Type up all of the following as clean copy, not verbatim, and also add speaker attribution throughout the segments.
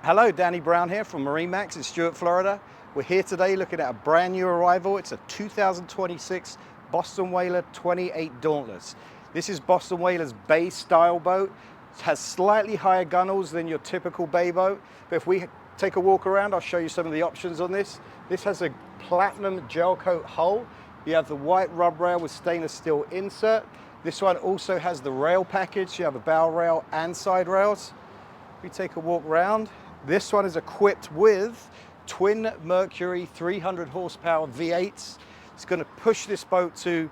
Speaker 1: Hello, Danny Brown here from MarineMax in Stuart, Florida. We're here today looking at a brand new arrival. It's a 2026 Boston Whaler 28 Dauntless. This is Boston Whaler's bay style boat. It has slightly higher gunnels than your typical bay boat, but if we take a walk around, I'll show you some of the options on this. This has a platinum gel coat hull. You have the white rub rail with stainless steel insert. This one also has the rail package. You have a bow rail and side rails. If we take a walk around, this one is equipped with twin Mercury 300 horsepower V8s. It's going to push this boat to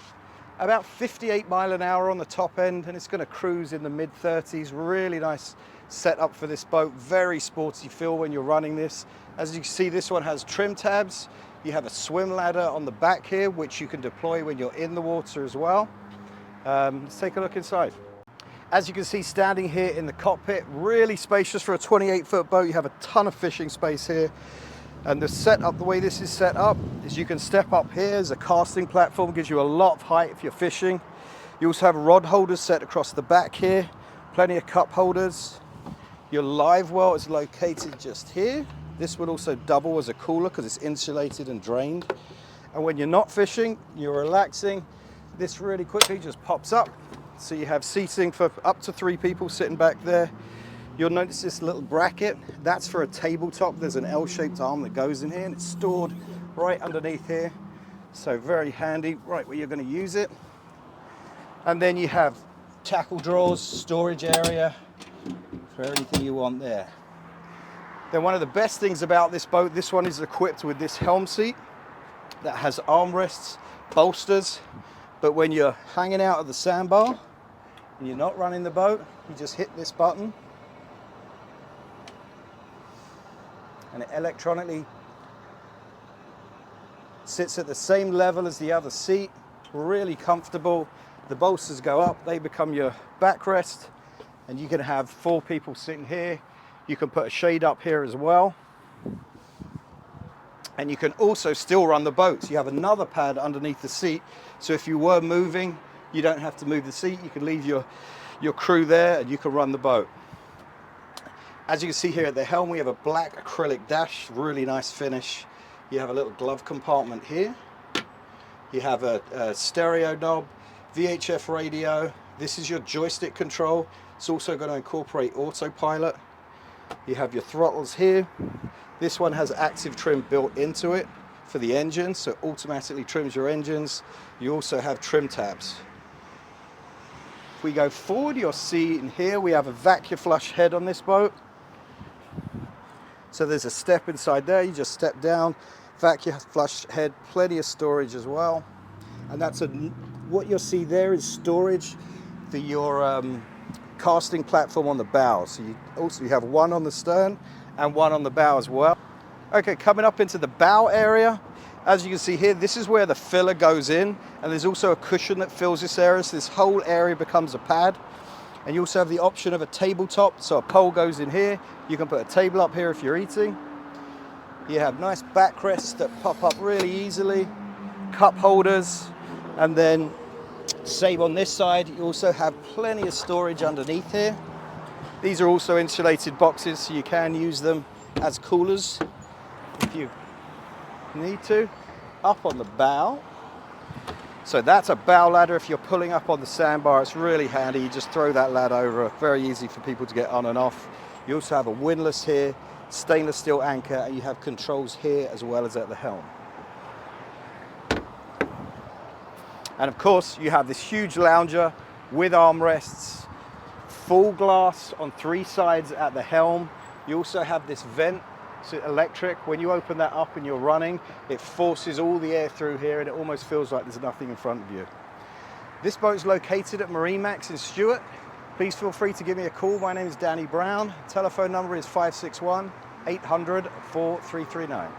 Speaker 1: about 58 mile an hour on the top end, and it's going to cruise in the mid 30s. Really nice setup for this boat. Very sporty feel when you're running this. As you can see, this one has trim tabs. You have a swim ladder on the back here, which you can deploy when you're in the water as well. Let's take a look inside. As you can see, standing here in the cockpit, really spacious for a 28-foot boat. You have a ton of fishing space here. And the setup, the way this is set up, is you can step up here. There's a casting platform, gives you a lot of height if you're fishing. You also have rod holders set across the back here, plenty of cup holders. Your live well is located just here. This would also double as a cooler because it's insulated and drained. And when you're not fishing, you're relaxing, this really quickly just pops up. So you have seating for up to 3 people sitting back there. You'll notice this little bracket, that's for a tabletop. There's an L-shaped arm that goes in here and it's stored right underneath here. So very handy, right where you're going to use it. And then you have tackle drawers, storage area for anything you want there. Then one of the best things about this boat, this one is equipped with this helm seat that has armrests, bolsters, but when you're hanging out at the sandbar and you're not running the boat, you just hit this button and it electronically sits at the same level as the other seat. Really comfortable. The bolsters go up, they become your backrest, and you can have 4 people sitting here. You can put a shade up here as well. And you can also still run the boat. So you have another pad underneath the seat. So if you were moving, you don't have to move the seat. You can leave your crew there and you can run the boat. As you can see here at the helm, we have a black acrylic dash, really nice finish. You have a little glove compartment here. You have a stereo knob, VHF radio. This is your joystick control. It's also going to incorporate autopilot. You have your throttles here. This one has active trim built into it for the engine, so it automatically trims your engines. You also have trim tabs. If we go forward, you'll see in here we have a vacuum flush head on this boat. So there's a step inside there, you just step down, vacuum flush head, plenty of storage as well. And that's what you'll see there is storage for your casting platform on the bow. So you have one on the stern and one on the bow as well. Okay, coming up into the bow area, as you can see here, this is where the filler goes in, and there's also a cushion that fills this area, so this whole area becomes a pad. And you also have the option of a tabletop, so a pole goes in here. You can put a table up here if you're eating. You have nice backrests that pop up really easily, cup holders, and then same on this side. You also have plenty of storage underneath here. These are also insulated boxes, so you can use them as coolers if you need to. Up on the bow. So that's a bow ladder. If you're pulling up on the sandbar, it's really handy. You just throw that ladder over. Very easy for people to get on and off. You also have a windlass here, stainless steel anchor, and you have controls here as well as at the helm. And of course, you have this huge lounger with armrests, full glass on 3 sides at the helm. You also have this vent, so electric. When you open that up and you're running, it forces all the air through here and it almost feels like there's nothing in front of you. This boat is located at MarineMax in Stuart. Please feel free to give me a call. My name is Danny Brown. Telephone number is 561 800 4339.